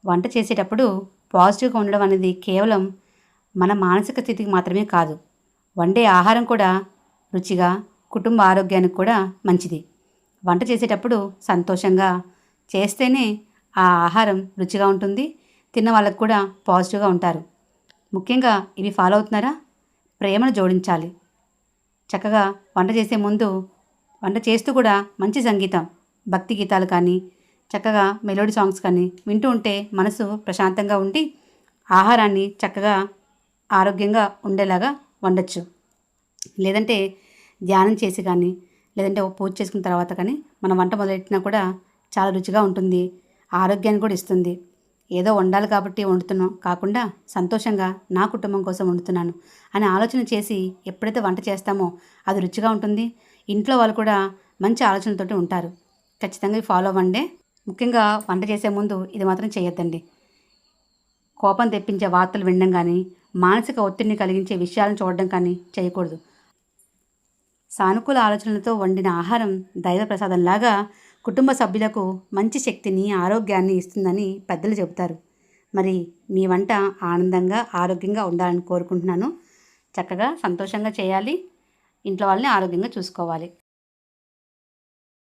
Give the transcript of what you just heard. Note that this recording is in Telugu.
వంట చేసేటప్పుడు పాజిటివ్గా ఉండడం అనేది కేవలం మన మానసిక స్థితికి మాత్రమే కాదు, వండే ఆహారం కూడా రుచిగా, కుటుంబ ఆరోగ్యానికి కూడా మంచిది. వంట చేసేటప్పుడు సంతోషంగా చేస్తేనే ఆ ఆహారం రుచిగా ఉంటుంది, తిన్న వాళ్ళకు కూడా పాజిటివ్గా ఉంటారు. ముఖ్యంగా ఇవి ఫాలో అవుతున్నారా? ప్రేమను జోడించాలి. చక్కగా వంట చేసే ముందు, వంట చేస్తూ కూడా మంచి సంగీతం, భక్తి గీతాలు కానీ, చక్కగా మెలోడీ సాంగ్స్ కానీ వింటూ ఉంటే మనసు ప్రశాంతంగా ఉండి ఆహారాన్ని చక్కగా ఆరోగ్యంగా ఉండేలాగా వండొచ్చు. లేదంటే ధ్యానం చేసి కానీ, లేదంటే ఓ పూజ చేసుకున్న తర్వాత కానీ మనం వంట మొదలెట్టినా కూడా చాలా రుచిగా ఉంటుంది, ఆరోగ్యాన్ని కూడా ఇస్తుంది. ఏదో వండాలి కాబట్టి వండుతున్నాం కాకుండా సంతోషంగా నా కుటుంబం కోసం వండుతున్నాను అనే ఆలోచన చేసి ఎప్పుడైతే వంట చేస్తామో అది రుచిగా ఉంటుంది. ఇంట్లో వాళ్ళు కూడా మంచి ఆలోచనలతోటి ఉంటారు. ఖచ్చితంగా ఇవి ఫాలో అవ్వండి. ముఖ్యంగా వంట చేసే ముందు ఇది మాత్రం చేయొద్దండి. కోపం తెప్పించే వార్తలు వినడం కానీ, మానసిక ఒత్తిడిని కలిగించే విషయాలను చూడడం కానీ చేయకూడదు. సానుకూల ఆలోచనలతో వండిన ఆహారం దైవ ప్రసాదంలాగా కుటుంబ సభ్యులకు మంచి శక్తిని, ఆరోగ్యాన్ని ఇస్తుందని పెద్దలు చెబుతారు. మరి మీ వంట ఆనందంగా, ఆరోగ్యంగా ఉండాలని కోరుకుంటున్నాను. చక్కగా సంతోషంగా చేయాలి, ఇంట్లో వాళ్ళని ఆరోగ్యంగా చూసుకోవాలి.